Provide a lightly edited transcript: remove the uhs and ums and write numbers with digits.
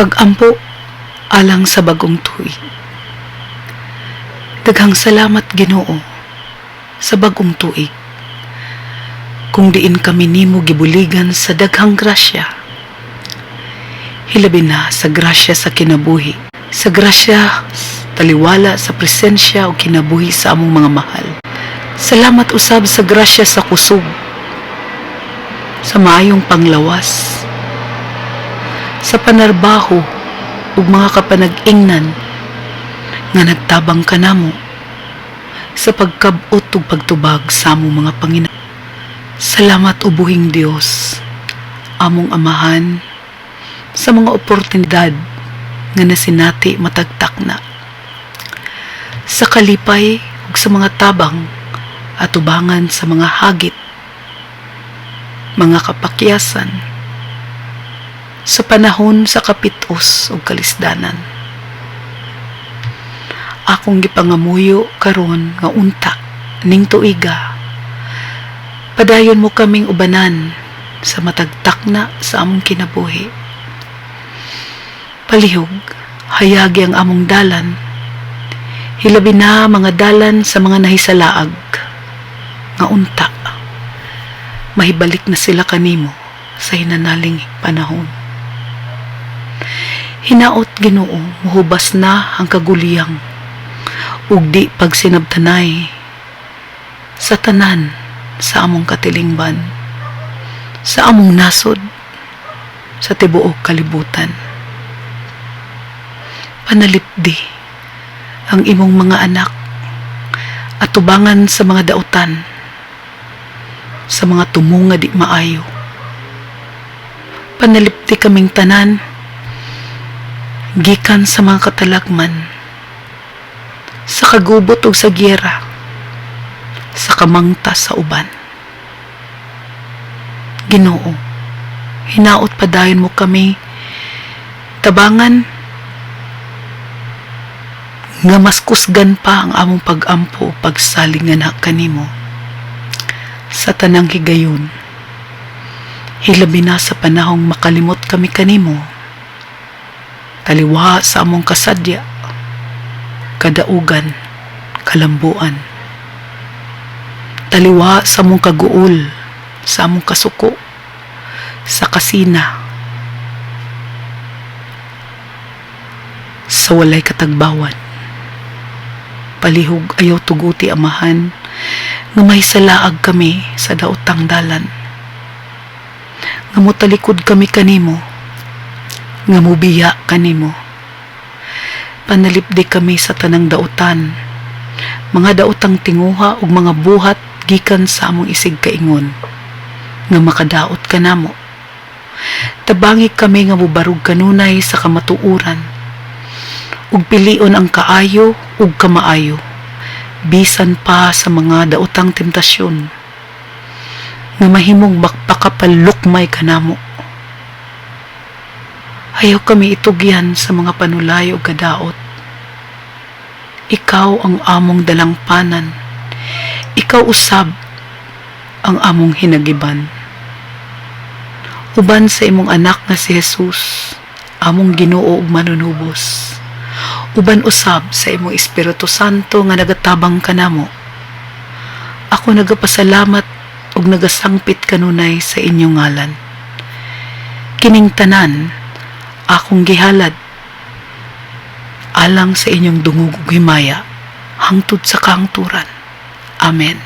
Pag-ampo alang sa bagong tuig. Daghang salamat Ginoo sa bagong tuig. Kung diin kami nimo gibuligan sa daghang grasya, hilabi na sa grasya sa kinabuhi, sa grasya taliwala sa presensya o kinabuhi sa among mga mahal. Salamat usab sa grasya sa kusog, sa maayong panglawas, sa panarbaho ug mga kapanag-ingnan nga nagtabang kanamo, sa pagkabot ug pagtubag sa among mga Panginoon. Salamat ubuhing Dios, among amahan, sa mga oportunidad nga nasinati matagtak na, sa kalipay ug sa mga tabang at ubangan sa mga hagit, mga kapakyasan, sa panahon sa kapitos ug kalisdanan. Akong gipangamuyo karon nga unta ning tuiga, padayon mo kaming ubanan sa matagtak na sa among kinabuhi. Palihog, hayagi ang among dalan, hilabi na mga dalan sa mga nahisalaag, nga unta mahibalik na sila kanimo sa hinanaling panahon. Hinaot Ginoo, muhubas na ang kaguliyang ug di pagsinabtanay sa tanan sa among katilingban, sa among nasod, sa tibuok kalibutan. Panalipdi ang imong mga anak at tubangan sa mga dautan, sa mga tumunga di maayo. Panalipdi kaming tanan gikan sa mga katalagman, sa kagubot ug sa giyera, sa kamangta sa uban. Ginoo, hinaot padayon mo kami tabangan nga mas kusgan pa ang among pag-ampo pagsalingan kanimo sa tanang higayon. Hilabi na sa panahong makalimot kami kanimo, taliwa sa among kasadya, kadaugan, kalambuan, taliwa sa among kaguol, sa among kasuko, sa kasina, sa walay katagbawan. Palihog ayaw tuguti amahan nga mahisalaag kami sa daotang dalan, nga mutalikod kami kanimo, nga mubiya kanimo. Panalipdi kami sa tanang dautan, mga daotang tinguha ug mga buhat gikan sa among isig kaingon, nga makadaot kanamo. Tabangi kami nga mubarug kanunay sa kamatuuran, ug pilion ang kaayo ug kamaayo, bisan pa sa mga daotang temptasyon, nga mahimong bakpakapalukmay kanamo. Ayaw kami itugyan sa mga panulay o kadaot. Ikaw ang among dalangpanan, ikaw usab ang among hinagiban. Uban sa imong anak nga si Jesus, among Ginoo ug manunubos, uban usab sa imong Espiritu Santo nga nagatabang kanamo, ako nagapasalamat ug nagasangpit kanunay sa inyong ngalan. Kining tanan akong gihalad alang sa inyong dungog ug himaya hangtod sa kahangturan. Amen.